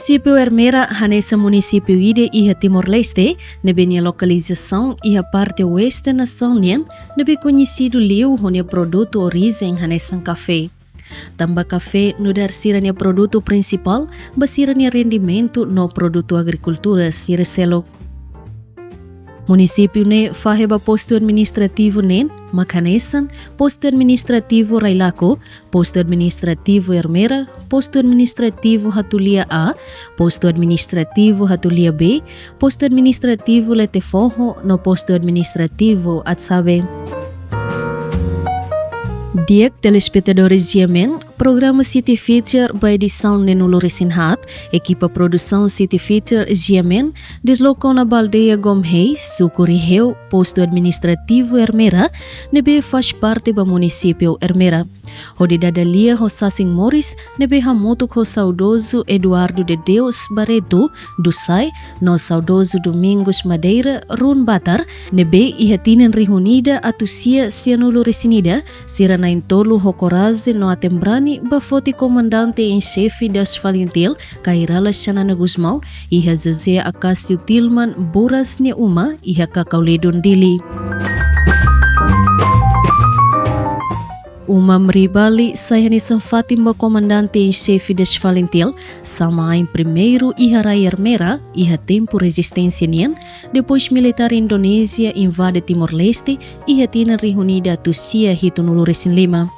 Município Ermera hanessa município ide iha Timor-Leste, nebe nia localização iha parte oeste nação nien, nebe conhecido liu honia produto origem hanessan café. Tamba café no dar sirania produto principal, basirania rendimento no produto agricultura sireselo. Município ne faheba posto administrativo nen, Makanesan, posto administrativo Railako, posto administrativo Ermera, posto administrativo Hatulia A, posto administrativo Hatulia B, posto administrativo Letefoho, no posto administrativo Atsabe. Diak telespectadores Yemen, programa City Feature by Edisaun Nenulu Resinhat, equipa produção City Feature Yemen, deslocou na baldeia Gomhei, Sucuriheu, posto administrativo Ermera, nebe faz parte do município Ermera. Hodi dadalia Rossasing Morris, nebe hamoto ko saudoso Eduardo de Deus Barreto, Dusai, no saudoso Domingos Madeira, Run Batar, nebe ihatinen rihunida atusia Sianulu Resinida, sira na intolo Hokoraze no atembrani bafoti comandante em chefe das Valentil, Kairala Shanana Guzmão, iha José Acácio Tilman Boras Neuma, iha Kakauledon Dili. Uma MRIBALI sai hanesan Fatima comandante em chefe das Valentil, sama em primeiro iha Rai Ermera, iha tempo resistência nien, depois militar Indonésia invade Timor-Leste, iha tina reunida tusia hito nulu resin lima.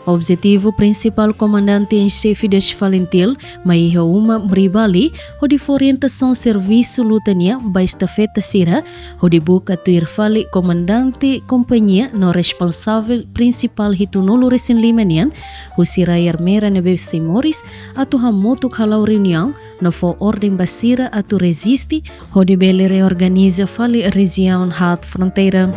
Objetivo principal comandante em chefe das Valentil, maiha uma MRIBALI, hodi orientação serviço lutania ba estafeta sira, hodi buka tuir fali comandante companhia no responsável principal hitunulu resin limanian, o sira Ermera nebe Simoris, atu hamotu halau reunião, no fo ordem basira atu resiste, hodi bele reorganiza fali região hat fronteira.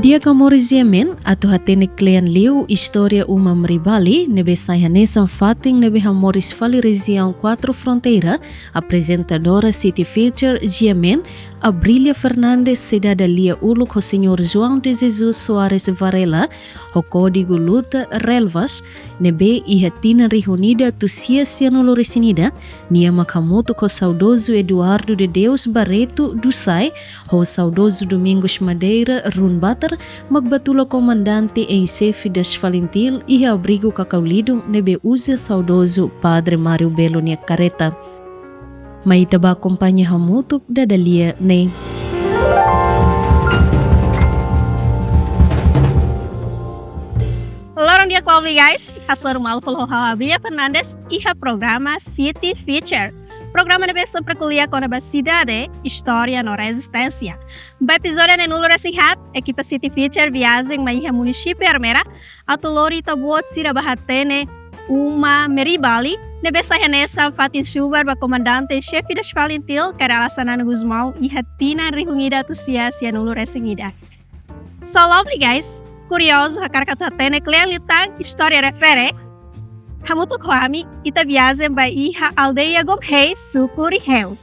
Dia Camoris Yemen, atau hatene klean liu Istoria uma MRIBALI, nebe sai hanesan fating nebe hamoris fali região 4 fronteira, apresentadora City Feature Yemen, Abrilia Fernandes Cidada Lia Uluk o Senhor João de Jesus Soares Varela, o Código Luta Relvas, nebe ihatina reunida tusia sianolo resinida, nia makamoto ko saudoso Eduardo de Deus Barreto Dusai, o saudoso Domingos Madeira Runbatar, magbatula comandante em chefe das Valentil e abrigo Cacaulidum nebe usa saudoso Padre Mário Belo nia careta. Maitaba acompanha hamutuk dadalia ne. Olá, dia com guys. Haslor mal pelo Abrilia Fernandes e o programa City Feature. Programa de besta para kuliah com a cidade, História na Resistência. No episódio de nulo resinhat, equipa City Feature viagem maiha município Ermera, atolori tabuot sira bahatene uma MRIBALI, nebe sai hanessa Fatin Subar ba comandante chefe das Valentil, Karala Sanana Guzmão e hatina reunida tusia sia nulo resingida. So lovely guys, curioso hakarkat hatene klean litang história refere, hamutu kwami ita viagem ba iha aldeia Gomhei Sucuriheu.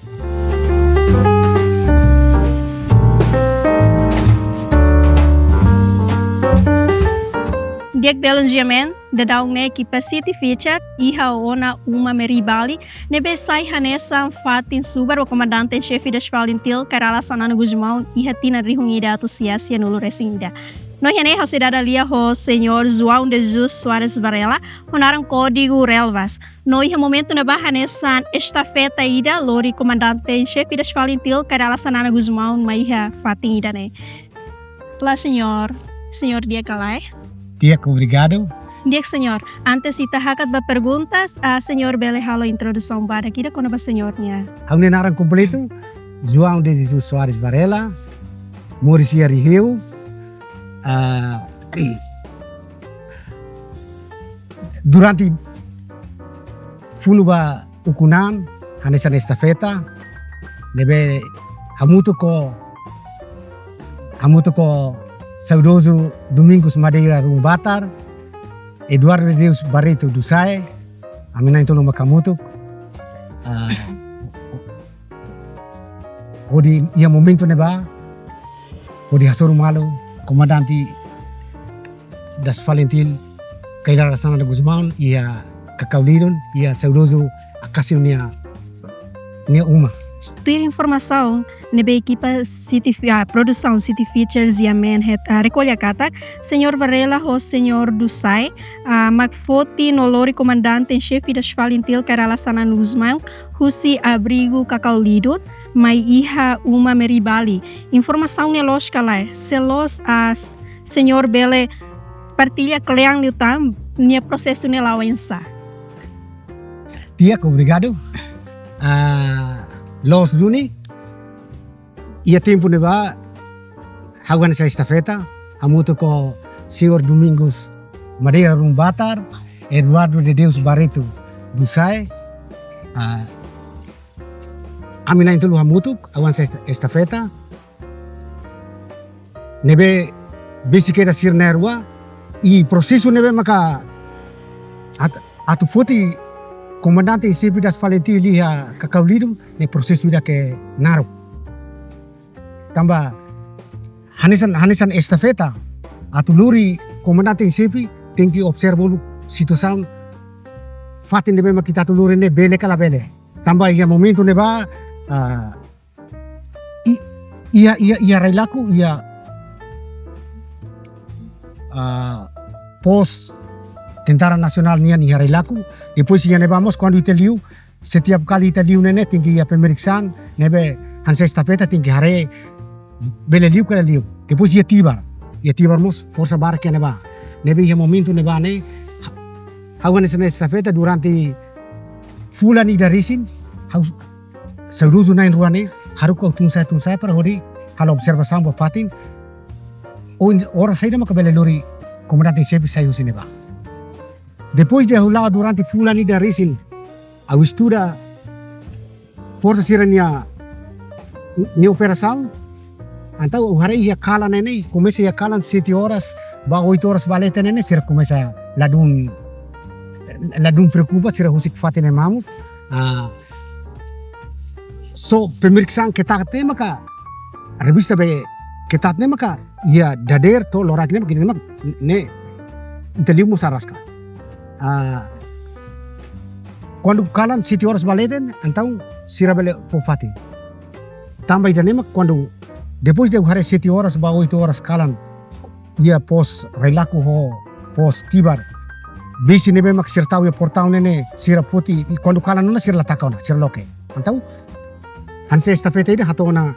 Diak belonjiamen, dadaung ne equipa City Feature, iha ona uma MRIBALI, nebe sai hanesan Fatin Subar, o comandante-chefe das Valentil, Karala Sanana Guzmão, iha tina reunida atusia sia nulo resingida. Nós hane a cidade ali o Senhor João de Jesus Soares Varela, honaram código relvas. Nós momento na barra nessa estafeta ida lori comandante-chefe das Valentil, Karala Sanana Guzmão, maiha Fatin ida ne. Olá senhor dia calai. Dia, obrigado. Dia, senhor. Antes de hakat ba perguntas, senhor bele halo introdução para kita kono ba senhornya. Ang nenarang completo, João de Jesus Soares Varela, Mauricia Rio, durante fuluba ukunan, hanesan estafeta, nebe hamuto ko saudoso Domingos Madeira Rumbatar, Eduardo de Deus Barreto Dusai, amina intolo makamuto. Odi ia momento neba, odi hasor malo, comandante das Valentil, Kairala Sanana Guzmão, ia Cacau ia saudoso akasih nia uma. Ter informação nebe equipa City produção City Features e amen recolha kata senhor Varela ho senhor Dusai magfoti nolori comandante em chefe das Falintil Karala Sana Nuzman Husi abrigo Cacau Lidon mai iha uma MRIBALI informação nelosca lá selos as senhor Bele partilha kleang liutam nia processo nelawensa. Tiago, obrigado. Los Duni, ia tempo neba, haguan sa estafeta, hamuto ko Senhor Domingos Madeira Rumbatar, Eduardo de Deus Barreto Dusai, amina intulu hamuto, haguan sa estafeta, nebe bisikeda sir nerwa, i processo nebe maka atu foti comandante em chefe das Falintil liha Cacau Lidon ne processo ida ke naro. Tamba hanisan estafeta atu luri comandante em chefe tem que observar situação fatin nebe makita tu luri ne bele kala bele. Tamba ia momento neba ia railaku ia pos Tentara Nasional nian ihari laku. Depois ia nebamos quando italiu, setiap kali italiu nene tinggi ia pemeriksaan nebe hansa estafeta tinggi hare bele liu kala liu. Depois ia tibar mus força bar que neba. Nebe ia momento neba ne hawan essa estafeta durante fulani darisin hau sauruzu nain ruane haruko tunsai para hori hal observação ba fatin. Ora saída makabele lori comandante chefe saiu sineba. Depois de rolar durante fulani da risin, a mistura força sirania ni operação, então o hari ia kala nene, começa ia kala 7 horas, ba 8 horas baleta nene, sira começa ladun preocupa, sira husik fatine mamu, so pemeriksaan ketat ne maka, revista be ketat ne maka, ia dader to lorak ne begini mak ne italiu musaraska. Quando calam 7 horas baleten, então sirabele fofati. Também da nema quando depois de hari 7 horas ba 8 horas calam ia pos relaku ho pos tibar. Bisi nebe mak sirtau ia portau nene sira foti quando calam nuna sir latakau na sir loke. Então hanse estafeta ida hatona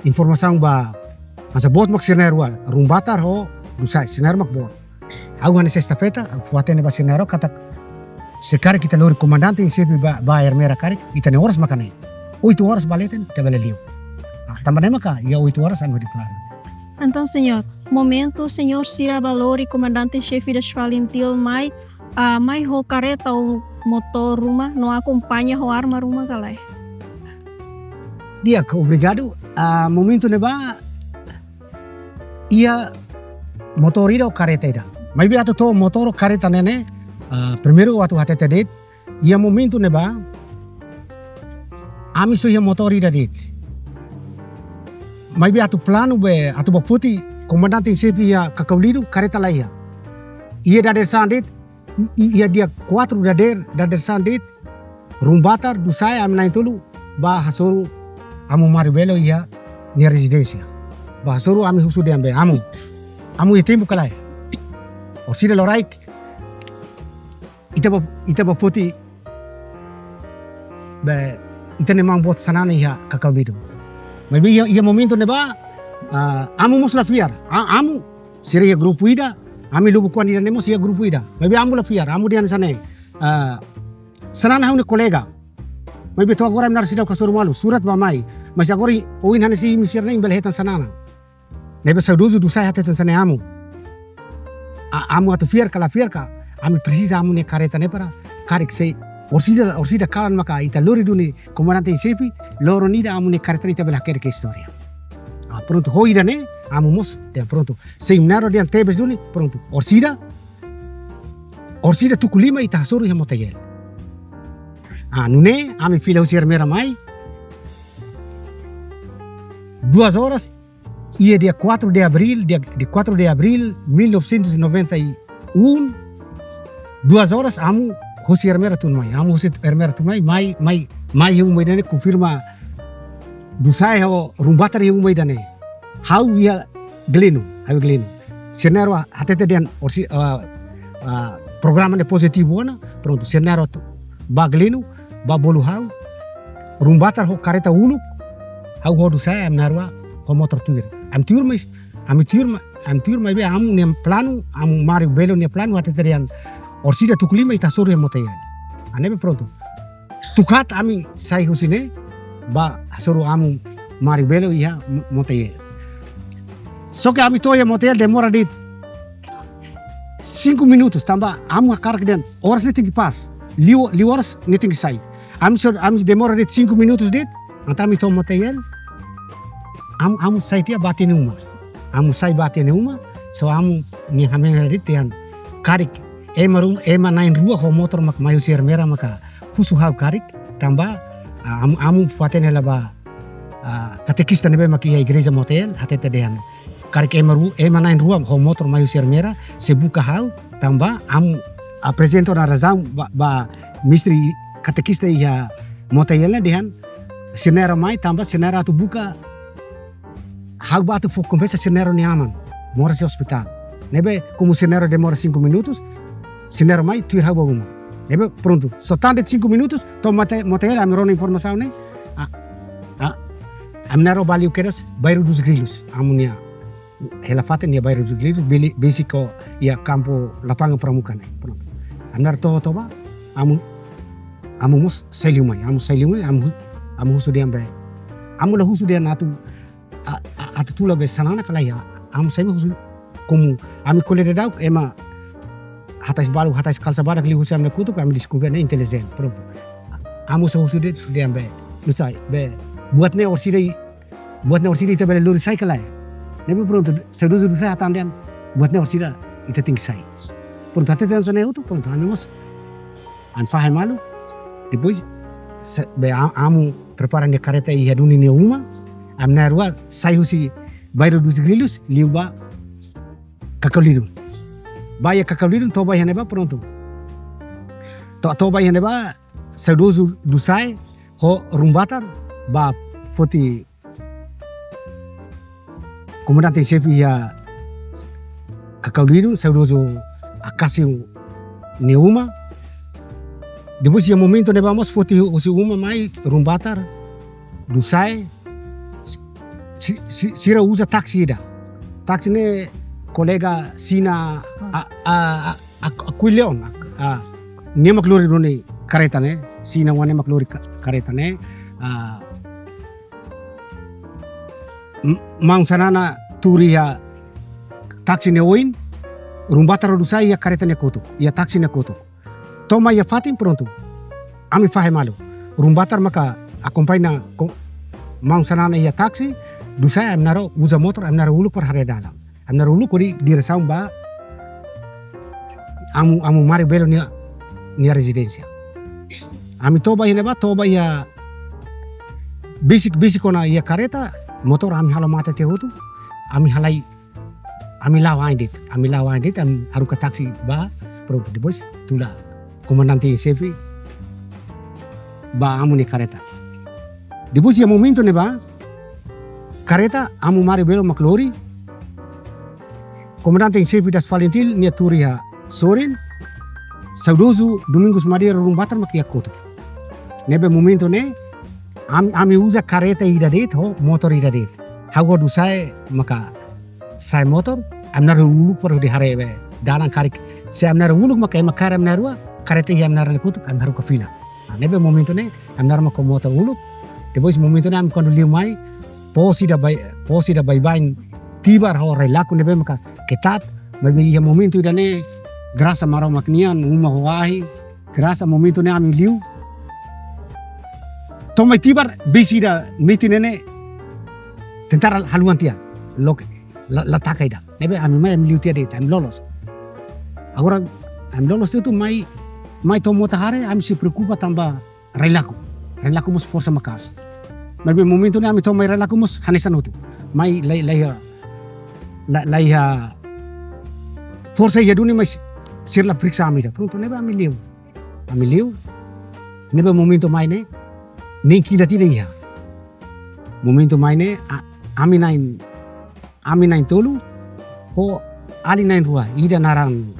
informação ba hansa bot mak sirnerwa rumbatar ho dusai sirner mak bot. Aku hansa estafeta fuatene ba sirnero kata sekarang kita lori comandante em chefe ba ermera kari kita ne horas makane 8 horas baleten tabela liu. Também nem maka ia 8 horas anu di claro. Então, senhor, momento senhor Sira Valori, comandante-chefe das Falintil, mai ho careta o motor rumah, não acompanha ho arma rumah galai. Dia, obrigado. Momento neba ia motor ida o careta ida. Mas be to motor o careta nene primeiro waktu hatete det ia momento neba ami so ia motor ida det. Mas be atu plano be atu baputi comandante em chefe ia Cacau Lidon careta lá ia. Ia dader sandet ia dia 4 dader sandet rumbatar dusai am nain tulu ba hasoru amu maribelo ia ni residência. Ba hasoru ami husu de ambe amu ia tempo kalai. O sida loraik ita baputi be ita nemang bot sanana ia Cacau Lidon. Mas ia momento neba amu mos la fiar amu seria grupo ida ami lubu kuan ida nemos ia grupo ida mas amu la fiar amu dian sane sanana haune kolega mas to agora nar sida kasur malu surat ba mai mas agora oin hanesi misir nem belhetan sanana nebe saudoso do sai hatetan sane amu atu fiar kala fiar ka ami precisa amu ne careta ne para karik sei Orsida kalan maka ita lori duni comandante em chefe loro nida amu ne careta ita bela que história. Pronto hoida ne amu mos de pronto seminaro de antebes duni pronto Orsida tukulima ita hasuru ya motayel. Nune ami fila usier mera mai 2 horas ia dia 4 de abril 1991 2 horas amu husi ermera tunmai, amu husi ermera tunmai, mai yung may dane confirma dusai ho rumbatar yung may dane. How ya glinu. Senero hatete dian orsi programa de positivo na, pronto senero ba glinu, ba bolu how rumbatar ho kareta uluk, how ho dusai am narwa ho motor tuir. Am tuir mai be amu nem plano, amu mari belo ne plano hatete dian orsida tuklima ita suru ya motayan. Anebe pronto. Tukat ami sai husine ba suru amu mari belo ya motayan. Soke ami toya motel demora de 5 minutos tambah amu akar kedan horas ne tinggi pas. Liu horas ne tinggi sai. Ami demora de 5 minutos de antami to motel. Amu sai tia batine uma. Amu sai batine uma so amu ni hamen de tian karik ema nain rua ho motor mak mayu sier mera maka husu hau karik tambah amu fatene laba katekista nebe maki ya igreja motel hatete dehan karik ema nain rua ho motor mayu sier mera se buka hau tambah amu presento na razam ba mistri katekista ya motelnya dehan sinera mai tambah sinera tu buka hau batu fo konversa sinera ni aman mora si hospital nebe como sinera demora 5 minutos sinera mai tuir hau baguma nebe pronto so tande 5 minutos to motel amirona informação ne amnero baliu keras bairro dos grilhos amunia ela fata nia bairro dos grilhos basico ia campo lapangan pramuka ne pronto amnar to ba amu mus seliumai amu husu dia be amu la husu dia natu atu tula be sanana kala ya amu sai husu como ami kolede dau ema hatas kalsa badak li husu amna kutu kami diskuber ne intelijen pronto amu sa husu dia be lusai be buatnya orsida ita bela lori sai kalai nebe pronto seduzu sai atandian buatnya orsida ita tinggi sai pronto hati dan sone utu pronto amemos an faham malu depois be amu preparan de careta e aduni ne uma amna rua sai husi bairro dos grilhos liuba kakalidu baya kakalidu to baya neba pronto to baya neba seduzu dusai ho rumbatar ba foti comandante chefe ya kakauliru saudoso akasi neuma depois ya momento ne vamos foti usi uma mai rumbatar dusai sira usa taksi ne kolega sina akuileon ne maklori rone kareta ne sina wane maklori kareta ne mang sanana turi ya taksi ne oin rumbatar dusai ya kareta ne koto ya taksi ne koto toma ya fatin pronto ami fahe malu rumbatar maka acompanha mang sanana ya taksi dusai amnaro uza motor amnaro ulu per hari dalam amnaro ulu kodi diresaum ba amu mari belo ni residencia ami toba ya basic ona ya kareta motor ami hala mata te hutu ami lawa indit ami haruka taksi ba pronto depois tula comandante chefe ba amu ni kareta depois ya momento ne ba kareta amu mari belo maklori comandante chefe das Valentil ni turia sorin saudoso domingos maria rumbatar makia koto nebe momento ne ami usa kareta ida det ho motor ida det hago dusai maka sai motor amnar ulu por di harebe danan karik se amnar ulu maka makar amnarwa kareta ya amnar kutu amnar ko fila nebe momento ne amnar maka motor ulu depois momento ne am kondo liu mai posi da bai bain tibar ho relaku nebe maka ketat mebe ya momento ida ne grasa maro maknian uma hoahi grasa momento ne ami liu tomai tibar bisi da miti nene tentara haluan tia la takai da nebe ami mai liu tia de am lolos agora am lolos tu mai tomo tahare ami se preocupa tamba relaku mus força makas mas momento ne ami tomai relaku mus hanesan utu mai laiha força ya duni mas sirla periksa amida. Pronto, nebe ami liu. Ami liu. Nebe momento maine nem kila tidak iya. Momento maine ami nain tolu ho ali nain rua ida naran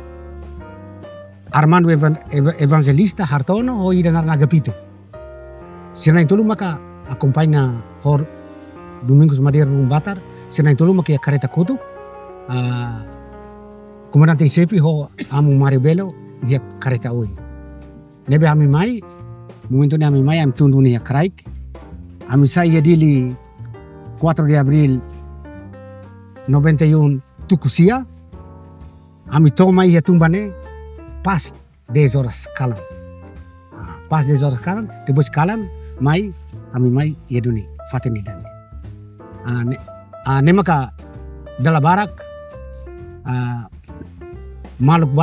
Armando Evangelista Hartono ho ida naran Agapito. Sir nain tolu maka acompanha hor Domingos Madeira Rumbatar. Sir nain tolu maka kareta kutu. Comandante Sepi ho amu Maribelo dia kareta oi. Nebe ami mai momento ami mai am tundu ni kraik. Ami saía dili 4 de abril 91 Tucusia. Ami toma ia tumbane pas 10 horas kalam. Pas 10 horas kalam, depois kalam mai ami mai ia duni fateni dan. Nemaka dala barak maluk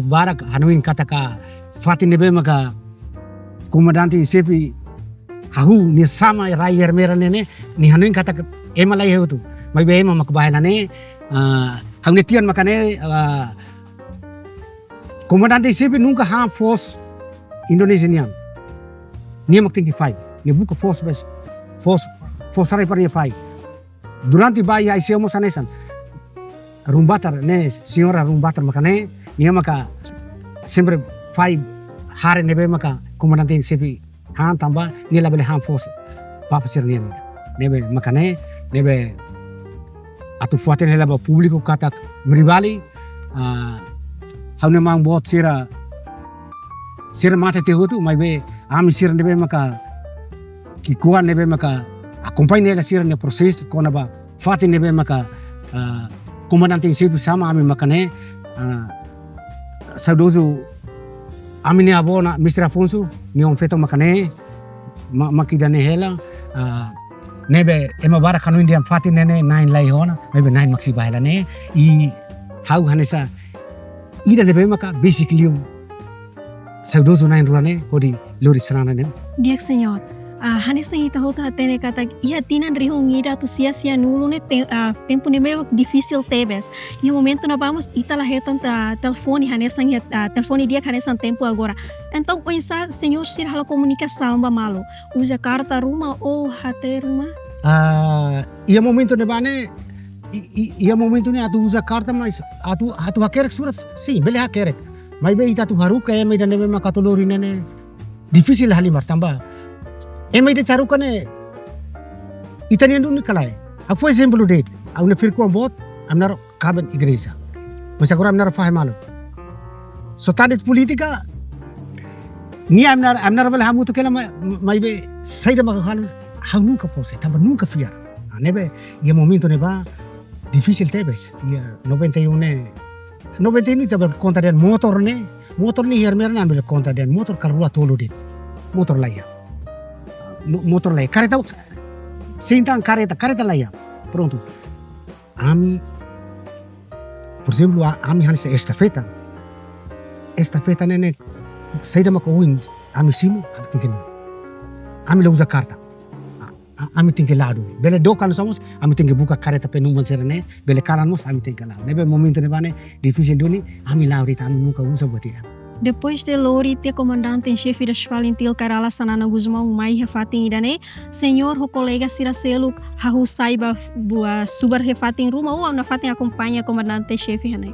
barak hanuin kataka fateni be maka komandante Sefi hahu ni sama rayer mera nene ni hanuin kata ema lai tu mai be ema makbahala ne hang netian makane komandante Sefi nunca ha force Indonesian ni mak 25 ni buka force bes force rai parnya fai durante bai ai semo sanesan rumbatar ne senhora rumbatar makane ni maka sempre fai hari nebe maka komandante Sefi han tambah ni label han force papa sirnian nebe makane nebe atu fuaten helaba publiko kata MRIBALI haune mang bot sira mate te hutu mai be ami sir nebe maka ki kuan nebe maka acompanha ela sir ne processo kona ba fati nebe maka komandante Sefi sama ami makane saudoso ami ni abona Mr. Afonso ni on feto makane makidane hela nebe ema bara kanu indian fati nene nine lai hona nebe nine maksi bahela ne I hau hanesa ida nebe maka basically saudoso nine ruane hodi lori sanana ne Dia senhor. Hanesa ita hota atene kata ia tinan rihung ida tu sia nulo ne tempo ne meio difícil tebes. E o momento na vamos ita la retan telefone hanesa telefone dia hanesa tempo agora. Então pensa senhor sir hala comunicação ba malo. Usa carta ruma ou hate ruma? Ia momento ne bane ia momento ne atu usa carta mas atu hakerek surat sim bele hakerek. Mai be ita tu haruka ema ida nebe makatolori nene difícil halimar tambah. Ema ide taruh kane itanian dulu kalai. Aku foi exemplo dele. Aku ne firko bot, amnar kaben igreja. Mas agora amnar faham malu. So tadet politika ni amnar bel hamu tu kela mai be saida makakal hau nunca fosse, tamba nunca fiar. Nebe ia momento neba difícil tebes. Ia 91 taba conta den motor ni hermer na ambil conta den motor karua tolu dit. Motor laia. Motor lain, kareta sentang kareta lain, pronto. Ami, por exemplo, ami hanse estafeta nene, saída mako win, ami simu, ami tinggal, ami usa karta, ami tinggal lado. Bele do kan somos, ami tinggal buka kareta penumban serene, bele kanan mos, ami tinggal lado. Nebe momento nebane difícil duni, ami laurita, ami nunca usa buat dia. Depois de Lori ter comandante em chefe da Esfalintil Karala Sanana Guzmão Mai refatin idane, senhor o colega Siracelo hahu saiba bua subar refatin ruma ou na fatin acompanha comandante chefe hane.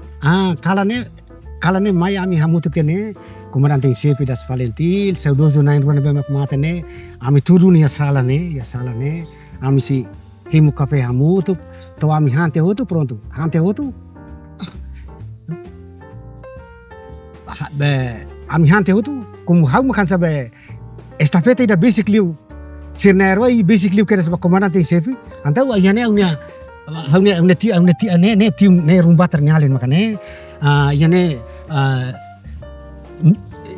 Kalane mai ami hamutu kene comandante chefe da Esfalintil, saudoso nain ruane be mata ne, ami tudu ni ya sala ne, ami si himu kafe hamutu, to ami hante hotu pronto, hante hotu. Ami hante hotu como hau makan sabe estafeta ida basically sirnairo I basically kera sabe comandante chefe antau ayane unia haunia ne tim ne rumbatar nyalin makane yane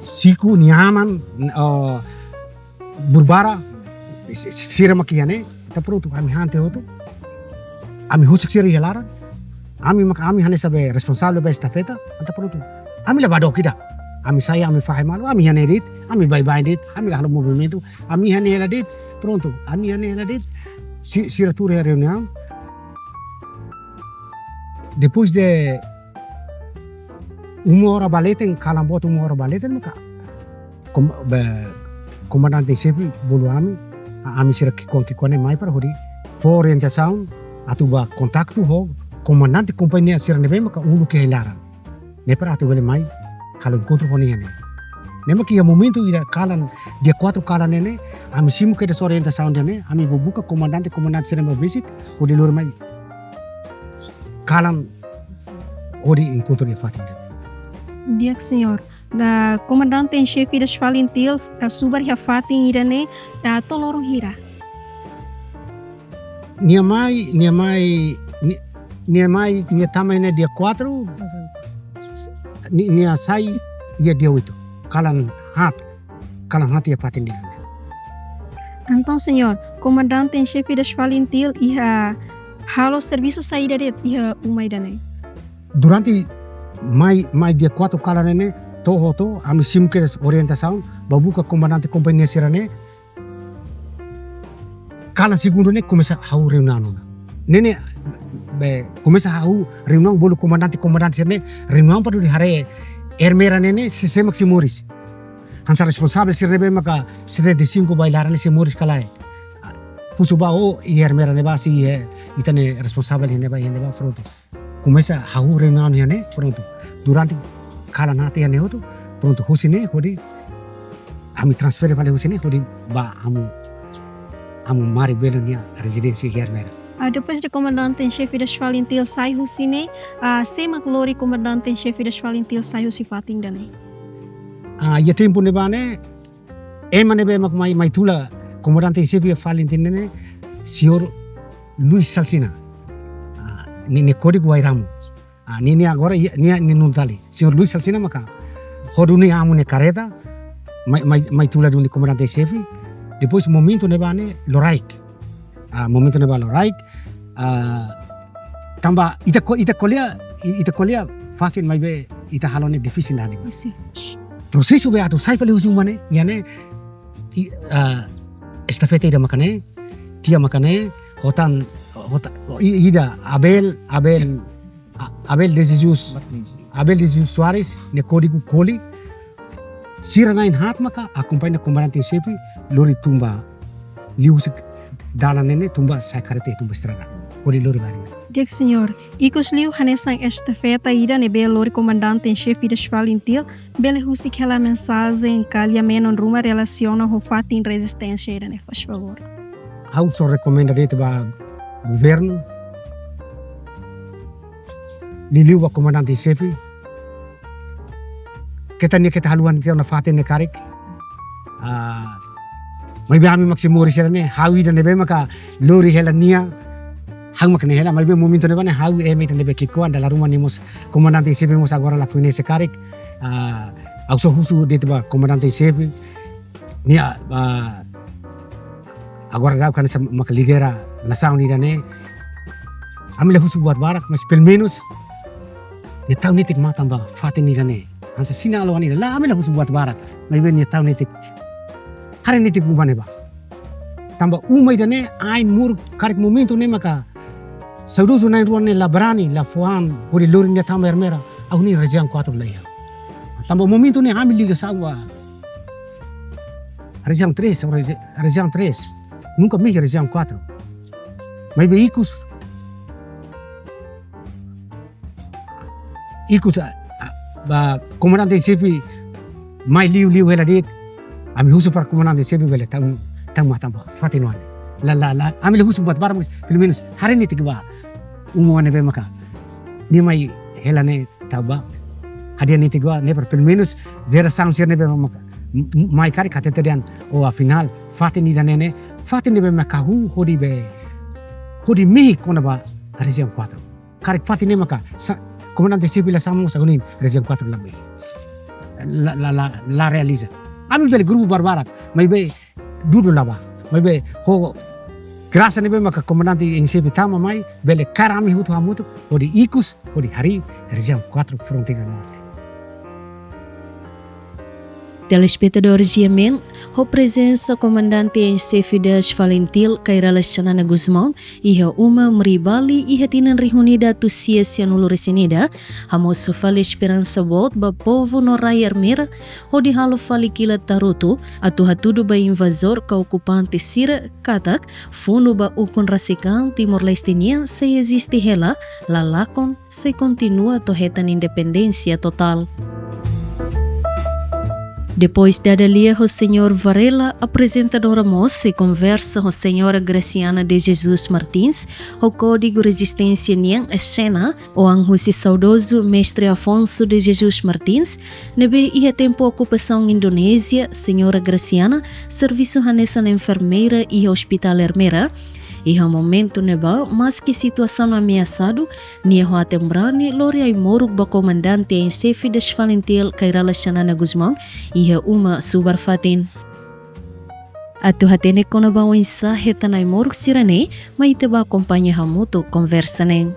siku nyaman burbara sira makiane ta pronto ami hante hotu ami husik sira yalara ami hane sabe responsable ba estafeta anta pronto ami labado kita ami saya ami faham malu ami hane dit ami bye dit ami lah movimento ami hane ela dit pronto ami hane ela dit sira tour reunião depois de Umur baleten kalam bot umur baleten maka komandante chefe bolu ami sira kikone mai para hori for orientação atu ba kontaktu ho komandante companhia sira nebe maka ulu ke hilaran ne para atu bele mai kalau encontro honi ne nema que momento ira kalan dia 4 kalan nene ami simu ke des orientação dene ami buka comandante sira visit hodi lor mai kalan hodi encontro dia fatin. Dia senhor, da comandante em chefe das Valentil, a subar ya fatin irane, da tolorong hira. Niamai nia tamai ne dia 4, nia sai ia dia 8. Kalan hati ya fatin dia. Então, senhor, comandante em chefe das Valentil, iha halo serviço saída de iha umai dane. Durante mai dia 4 kala nene to ami simkes orientação babuka comandante companhia sirane kala segundo ne começa hau reunião nene começa hau reunião bolu comandante sirane reunião para hare ermera nene se maximoris hansa responsável sirne maka 75 bailaran se moris kala fusuba o ermera ne basi itane responsável ne ba pronto começa hau reunião ne pronto durante kala nati ne hoto pronto husine hodi ami transfer vale husine hodi ba amu mari belonia residensi hermera. Depois de comandante em chefe das Valentil sai husine sema glori comandante em chefe das Valentil sai husifating dane. Ya tempo ne bane emane be mak mai tula comandante em chefe Valentil ne senhor Luis Salsina ni código airamu ni agora ni nuntali senhor Luis Salsina maka hoduni amune careta mai tula duni comandante chefe depois momento ne bane loraik momento ne ba loraik tamba ita kolia fácil mai be ita halone difícil lani processo be atu sai fale usumane yane estafeta ida makane tia makane hotan ida Abel de Jesus Soares ne código coli sira nain hat maka acompanha comandante chefe lori tumba lius dalan nene tumba sakarete tumba estrada coli lori bari. Dek senhor, ikos liu hanesang estafeta ida ne be lori comandante em chefe das Valentil bele husik hela mensagem kalia menon ruma relaciona ho fatin resistência ida ne faz favor. Hau so recomenda det ba governo liliu wa comandante chefe kita haluan tiao na fatin ne karik mai be ami maximori serane hawi da nebe maka lori hela nia hang makne hela mai be momento ne bane hawi eme da nebe kiko anda rumah nimos comandante chefe mos agora la kuine se karik auso husu det ba comandante chefe nia agora gau kan mak ligera na sauni da ne amile husu buat barak mas pelo menos ni tahu nitik ma tamba fatin ni jane hansa sina alwani la amela husu buat barak mai ben ni tahu nitik hari nitik bubane ba tamba umai dane ain mur karik momento ne maka saudusu nai ruan ne labrani la fuan hori lori ni tamba ermera au ni rejang 4 laya tamba momento ne amil liga sawa rejang 3 nunca me rejang 4 mai be ikus ba comandante chefe mai liu hela dit ami husu par comandante chefe bele tang matamba fatino la ami husu buat barang pelo menos hari ni tigba umuane be maka ni mai hela ne taba hadia ni tigba ne pelo menos zera sang sir ne be maka mai kari kateterian o a final fatini danene fatini be maka hodi mi kona ba região 4 kari fatini maka comandante civil sama sagunin região 4 lagi la realiza ami bel grupo barbarak mai be dudu laba mai be ho grasa ne be maka comandante em civil tama mai bele karami hutu hamutu hodi ikus hodi hari região 4 fronteira norte Telespectadores Yemen, a presença comandante em chefe das Valentil Kairala Shanana Guzmão e a MRIBALI e a tinan reunida tu ciência no Loresinida, a moço fale esperança bot ba povo no Rai Armera, o de halo fale kila taruto, a tu hatudo ba invasor ka ocupante sira katak, fundo ba ukon rasikan Timor-Leste se existe hela, lalakon se continua to hetan independência total. Depois da dalia, o Senhor Varela, apresentadora moça, conversa com a Senhora Graciana de Jesus Martins, o Código Resistência Niang Escena, o anúncio saudoso Mestre Afonso de Jesus Martins, nebe ia tempo ocupação Indonésia, Senhora Graciana, serviço hanessa na enfermeira e hospital Hermera, e ao momento neba, mas que situação ameaçado, nia hoa tembrani lori ai moruk ba comandante em chefe das Valentil Kairala Shanana Guzmão e a uma subarfatin. Atu hatene kona ba wensa hetanai moruk sirane, maite ba acompanha hamuto conversa nem.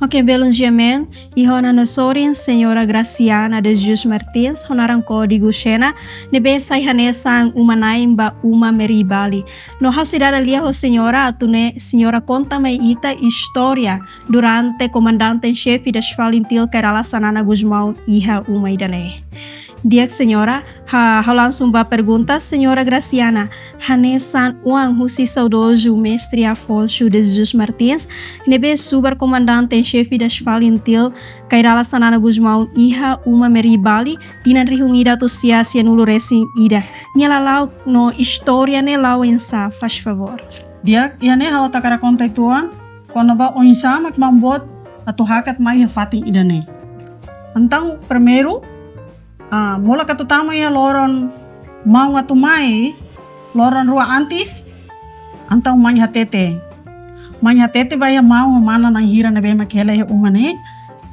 Ok, belo dia, men. E hona nosorin, Senhora Graciana de Jesus Martins, honaran código Xena, nebe sai hanesan umanaim ba uma MRIBALI. No hausidade ali, ho Senhora, atune, Senhora conta me ita história durante comandante em chefe das Valentil Kairala Shanana Guzmão iha uma idane. Dia Senhora, ha langsung ba pergunta, Senhora Graciana, hanesan uang husi saudoso Mestre Afonso de Jesus Martins, nebe super comandante em chefe das Valentil Kairala Shanana Guzmão iha uma MRIBALI, tinan reunida tu ciência no Loresin ida. Nyalalau no história ne lau ensa, faz favor. Dia, ia ne hau takara konta ituan, kono ba onsa mak mambot atu hakat mai fating ida ne. Antang primeiro, mula katutama ya loron mau atu mai, loron rua antis, antang mai hatete. Mai hatete baya mau mana nang hira na bema kela ya umane,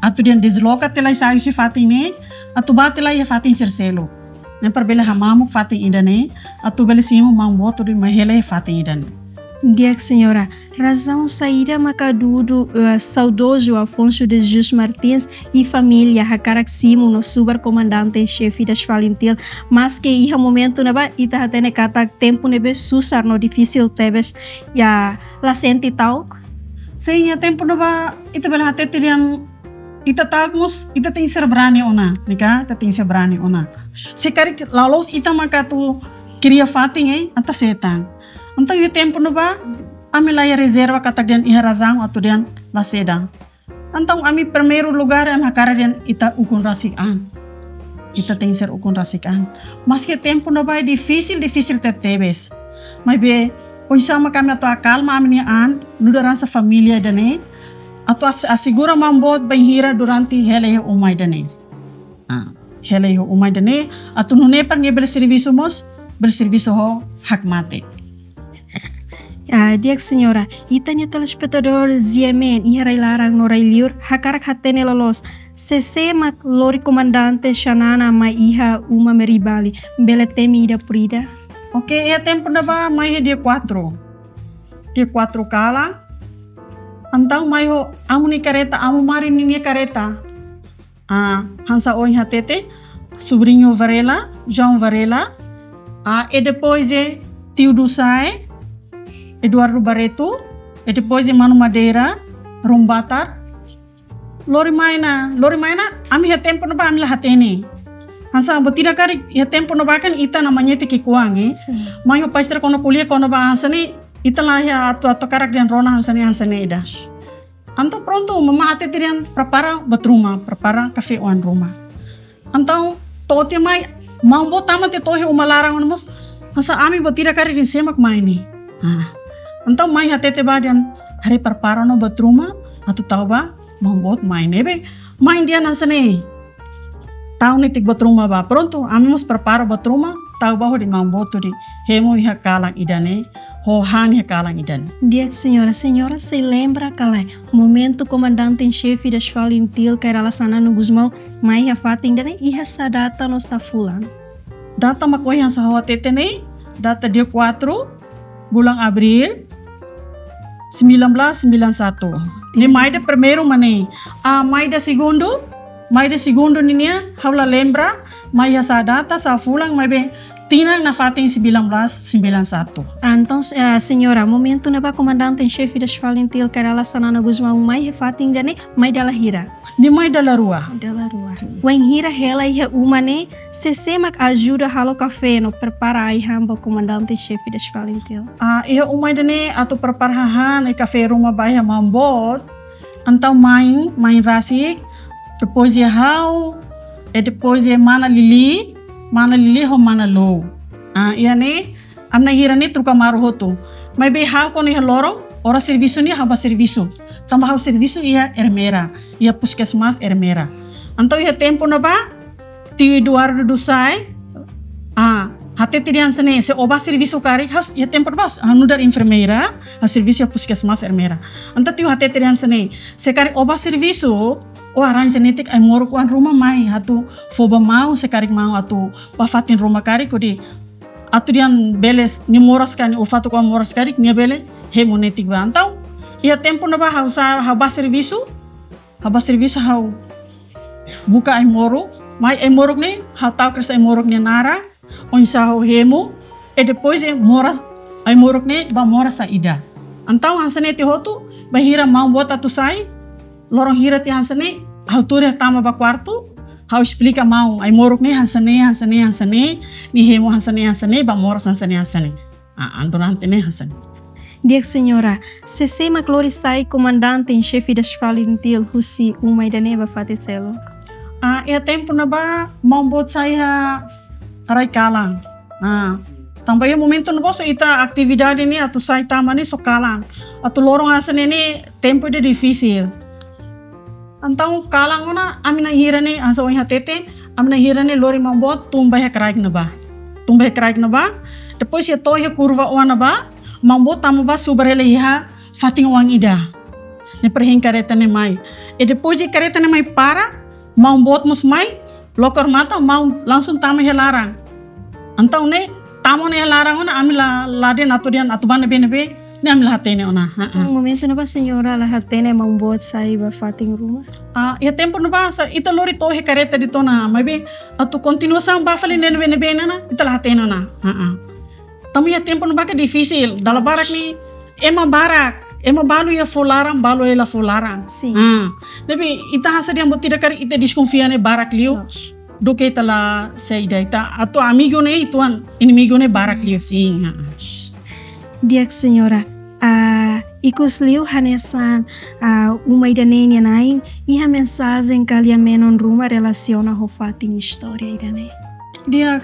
atu dian desloca tela sai si fating ne, atu ba tela ya fating sirselo. Nem perbela hamamu fating ida ne, atu bele simu mamboto di mahela ya fating ida ne. Dia Senhora, razão saída macadudo saudoso Afonso de Jesus Martins e família Hakaraksimo no supercomandante em chefe das Valentil, mas que ia momento neba ita hatene kata tempo nebe susar no difícil tebes ya la senti tau. Sim, ya tempo neba ita bela hatete yang ita tagmus ita tem ser brani ona, nika ita tem ser brani ona. Sekari lalos ita makatu queria fating ata setan. Então, o tempo não vai, a minha reserva que tem iha razão atau dian la sedang. Então, a minha primeiro lugar é a cara dian ita ukun rasikan. Ita tem ser ukun rasikan. Mas que tempo não vai difícil tebes. Mas be, pois sama kami atau calma a minha nuda rasa família dane, atau assegura mambot banhira durante hele umai dane. Hele umai dane, atau nune per nge berserviço ho hak mate. Dia Senhora, itanya telespectador Yemen iharai larang norai liur hakarak hatene lolos sesemak lori comandante Shanana mai iha uma MRIBALI bele temi ida prida. Ok, é tempo da va mai dia 4. Dia 4 kala. Antang mai ho amu ni careta, amu mari ni careta. Hansa oi hatete, sobrinho Varela, João Varela. E depois tio do Sai, Eduardo Barreto, e depois Mano Madeira, Rumbatar, Lori Maina, ami ha tempo na ba ami lahat ini. Hansa botira kari ha tempo na ba kan ita namanya tiki kuangi. Mai ho paistra kono kuliah kono ba hansani ita lah ya atau karak dan rona hansani idas. Anto pronto mama ate tirian prepara batruma, prepara kafe wan rumah. Antau tote mai mambo tama te tohe umalarang onmos. Hansa ami botira kari din semak mai ni. Então mai hatete ba dian hari perpara no batruma atau tahu ba mambot mai nebe mai dia nasane tahu ni tik batruma ba pronto ami mos perpara batruma tahu ba ho di mambot di hemo iha kalang idane ho han iha kalang idane. Dia Senhora se lembra kala momento comandante em chefe das Valentil Kairala Shanana Guzmão mai iha fating dane iha sadata no safulan. Data makoi yang sahawa tete ne data dia 4 bulan Abril 1991. Ni mai da primeiro mane. Mai da segundo Mai de segundo niya, haula lembra, mai sa data sa fulang mai be tinang na fating 1991. Então, senhora, momento na ba comandante-chefe das Valentil Karala Sanana Guzmão mai fating gane mai dala hira. Di mai dala rua. Dala rua. Wen hira hela ia umane se semak ajuda halo café no prepara ai hamba comandante-chefe das Valentil. Ia umai dane atu perparhahan e café rumah baia mambot. Antau main rasik, depois ia hau, e depois ia mana lili ho mana low. Ia ne amna hira ne truka maru hoto. Mai be hau ko ne lorong, ora serviço ni haba serviço. Tambah hau serviço ia ermera, ia puskesmas ermera. Antau ia tempo na ba, ti duar du sai. Hati tirian sene se oba serviço kari haus ia tempo na ba, anudar enfermeira, a serviço puskesmas ermera. Antau tiu hati tirian sene se kari oba serviço o aran genetik ai moro kuan rumah mai hatu foba mau sekarik mau atu wafatin rumah kari kodi atu dian beles ni moras kan o fatu kuan moras karik ni bele hemonetik ba antau ia tempo na ba hausa haba serviço hau buka ai moro mai ai morok ni hatau kres ai morok ni nara onsa hau hemo e depois e moras ai morok ni ba moras sa ida antau hasane ti hotu bahira mau buat atu sai lorong hira ti hansane hau ture tama ba quarto hau explica mau ai morok ni hansane ni hemo hansane ba moras hansane andorante ne hansane. Dia senhora, se sema glorisai comandante em chefe das Valentil husi umai da neba faticelo. Ia tempo na ba mambot saya arai kalang. Também o momento no bolso ita atividade ni atu sai tama ni so kalang. Atu lorong hansane ni tempo de difícil. Antau kalang na amina hira ni asa oi hatete amina hira ni lori mambot tumbai kraik na ba depois ia toia curva ona ba mambot tamu ba subarele iha fating wang ida ne perhin kareta ne mai e depois de kareta ne mai para mambot mus mai lokor mata mau langsung tamu helarang antau ne tamu ne helarang ona amila laden aturian atubane benebe ne amila hatene ona Momento na ba senhora la hatene mambot sai ba fating rumah. Ia tempo na ba sa ita lori tohe kareta dito na maybe atu continuação ba fali nene na ita la hatene na tamu ia tempo na ba ka difícil dala barak ni ema balu ia folaran balu ela folaran Sim. Nabi ita hasa dia tidak kari ita desconfia ne barak liu do que ita la seida ita atu amigo ne ituan inimigo ne barak liu sim. Dia senhora, ikus liu hanesan umai da nenia naing iha mensagem kalia menon ruma relaciona ho fating história idane. Dia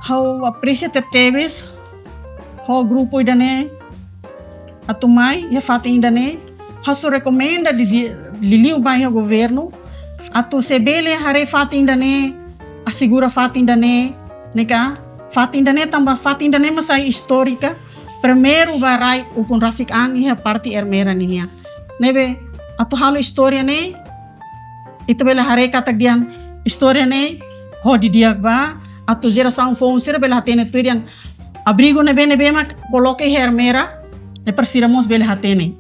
hau aprecia teves ho grupo idane atumai ia fating idane hasu recomenda liliu bairro governo atu sebele hare fating idane assegura fating idane neka fating idane tambah fating idane masai histórica primeiro barai ukun rasik ang iha parti ermera niya nebe atu halo história ne itu bela hare katak dian história ne ho di diag ba atu geração fon sira bela hatene turian abrigo nebe mak coloque ermera ne persiramos bela hatene.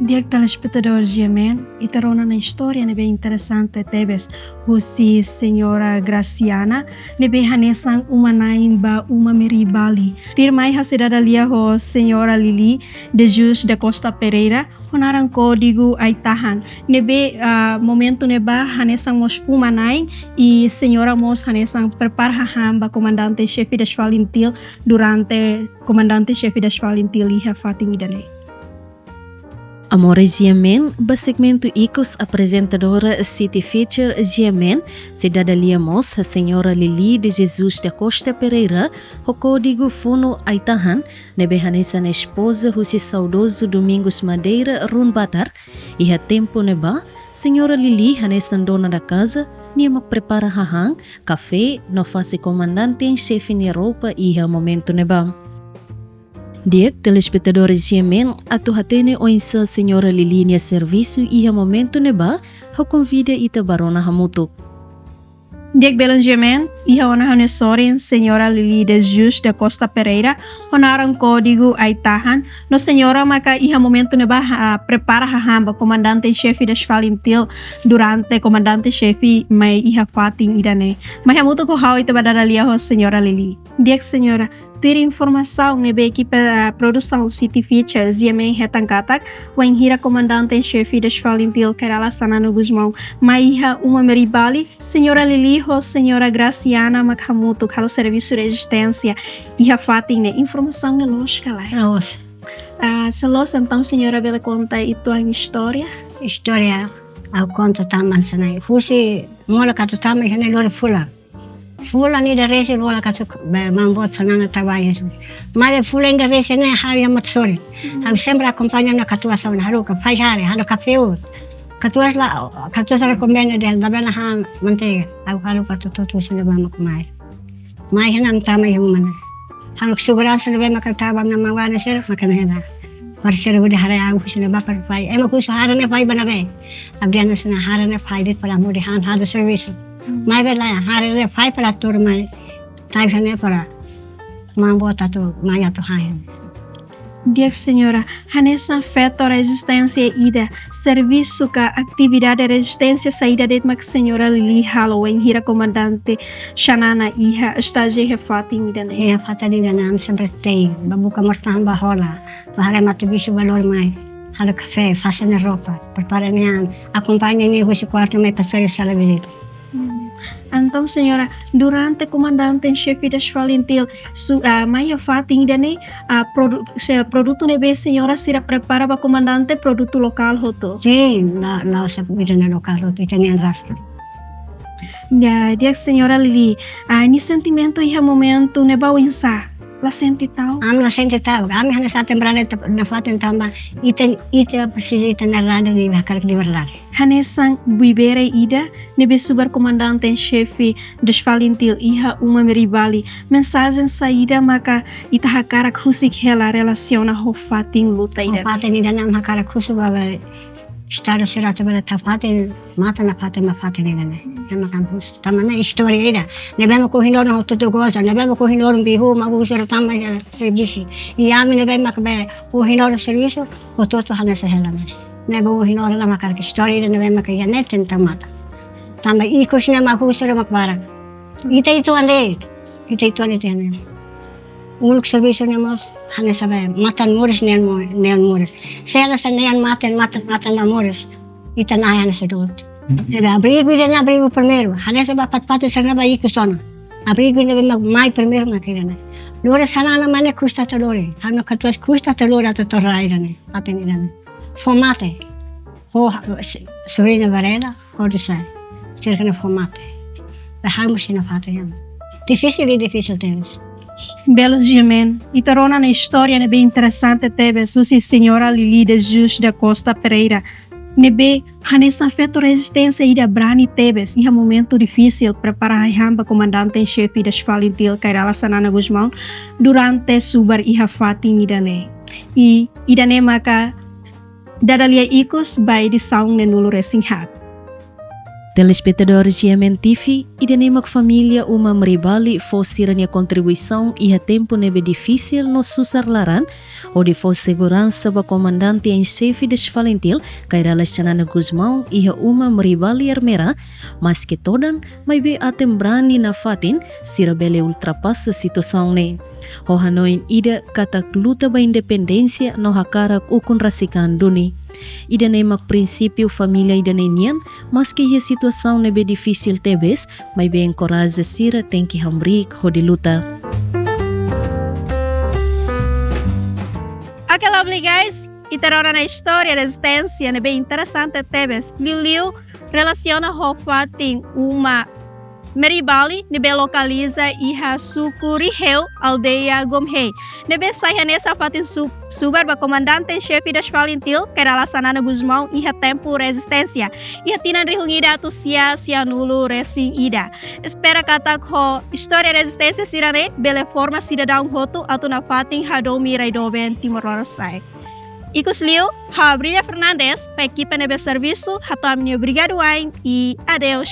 Dia telespectadores gemen, itarona na história nebe interessante tebes husi senhora Graciana nebe hanesan umanain ba uma MRIBALI. Tirmai ha cidadania lia ho senhora Lili de Jus da Costa Pereira honaran código aitahan nebe momento neba hanesan mos umanain e senhora mos hanesan preparaham ba comandante chefe das Valentil durante comandante chefe das Valentil iha fating idane. Amores Yemen, ba segmento Icos apresentadora City Feature Yemen, cidadania mos a senhora Lili de Jesus da Costa Pereira, o código Funo Aitahan, nebehanesa na esposa husi saudoso Domingos Madeira Runbatar, e a tempo neba, senhora Lili hanesan dona da casa, niya prepara hahang, café, no fase comandante em chefe ni roupa e a momento neba. Diek telespectadores Yemen atu hatene oinsa senhora Lilinia serviço e a momento neba ho convida ita barona hamutuk. Diek Belangemen, iha ona honesorin Senhora Lili de Jesus da Costa Pereira, honaram código aitahan, no Senhora maka iha momento neba prepara hahamba comandante-chefe das Falintil durante comandante-chefe mai iha fating idane. Mas hamuto ko hau ite badara lia ho Senhora Lili. Diek Senhora, ter informação nebe equipe produção City Features e men retangatak, o enhira comandante-chefe das Falintil Kerala Sanano Guzmão, maiha uma MRIBALI, Senhora Lili ho Senhora Graciana Makhamuto, halo serviço de resistência, iha fating ne informação ne lógica lá. Se los então Senhora bela conta itu ang história? Istoria au conta taman sanai. Fusi mola katu taman hene lori fula. Fula ni da resi lola katu mambot sanana tabai. Mai fula ni da resi ne hari amat sori. Am sempre acompanha na katua sa haru ka pai hari halu kafeu. Katua sa recommenda del da bela han manteiga. Au halu katu tu sila ba makumai. Mai hena am taman humana. Halu segurança lebe makataba na mangwana sir makanela. Parcero bude hari au sila ba par pai. Ema ku sahara ne pai banabe. Abdiana sana hara ne pai dit para mudi han hadu serviço. Mai bela hari ne pai para tur mai. Tai hane para mambo tatu mai atu hai. Diek Senhora, hanessa afeta a resistência ida, serviço ka atividade de resistência saída de mak Senhora Lili Halloween, hira comandante Shanana iha estágio refating ida ne. Ia fata di ganam sempre tei, babuka mortan bahola, bahare matibisu valor mai. Halo café, faça na roupa, prepara nian, acompanha ni esse quarto mai passar sala visita. Então, Senhora, durante comandante-chefe das Falintil, mai fating ida ne, produto nebe Senhora sira prepara para comandante produto local hoto. Sim, lá sa vida na local hoto itanian rastro. Dia Senhora Lili, ni sentimento iha momento neba winsa. La senti tau? La senti tau. Ami hana sa tembrane na fatin tamba ite presidente na randa ni bakar di berlari. Hanesang buibere ida nebe subar comandante-chefe das Falintil iha uma MRIBALI. Mensagem saída maka ita hakarak husik hela relaciona ho fatin luta ida. Ho fatin ida nam hakarak husu baba Estado serata bela tapate mata na pate ma pate ida ne. Nama kampus. Tamana Istoria ida. Nebe ko hinor no tutu goza, nebe ko hinor bihu ma go sera tama serviço. E ami nebe makbe o hinor serviço o toto hana se hela mes. Nebe o hinor la makar Istoria ida nebe mak ya net tamata. Tamba ikos na ma go sera makbara. Ita itu ande. Ita itu ande tene. Uluk serviço nemos hana sabe matan mores nel mores. Sela sa nean matan na mores. Ita na hana se dot. Nebe abrigo ida abrigo primeiro. Hana se ba pat sa na ba ikosona. Abrigo nebe mag mai primeiro makira na. Lore sana na mane custa talore. Hana katuas custa talore ato torra ida ne. Aten ida ne. Fomate. Ho Sorina Varela ho de sai. Cerca na fomate. Ba hamos na fata yam. Difícil temos. Belo dia, men. Itarona na história nebe interessante tebe susi Senhora Lili de Jesus da Costa Pereira. Nebe hanessa afeto resistência ida brani tebes iha momento difícil prepara hamba comandante-chefe das Falintil Kerala Sanana Guzmão durante subar iha fating idane. E idane maka dadalia ikos by Edisaun nenulu resinghat. Telespectadores GMN TV, idanemak família uma MRIBALI fosira nia contribuição e a tempo nebe difícil no susarlaran ou de fos segurança ba comandante em chefe des Falintil Kerala Sanana Guzmão e a uma MRIBALI armera, mas que todan mai be atem brani na fatin sira bele ultrapassa situação ne. O Hanoin ida kata luta ba independência no hakarak ukun rasikan duni. Ida nemak prinsípio família ida nenian, mas que a situação nebe difícil tebes, mai be encoraja sira tem que hambrik ho de luta. Aquela guys, itarona na história resistência nebe interessante tebes. Liu relaciona ho fating uma MRIBALI nebe localiza iha suku Riheu aldeia Gomhei. Nebe sai nessa fatin subar ba comandante-chefe das Falintil Kerala Sanana Guzmão iha tempo resistência. Iha tinan rihungida atu sia nulu resing ida. Espera katak ho história resistência sirane bele forma cidadão hotu atu na fatin hadomi raidoben Timor-Leste. Ikos Liu, Brilha Fernandes, pa equipe nebe serviço, hato aminio obrigado e adeus.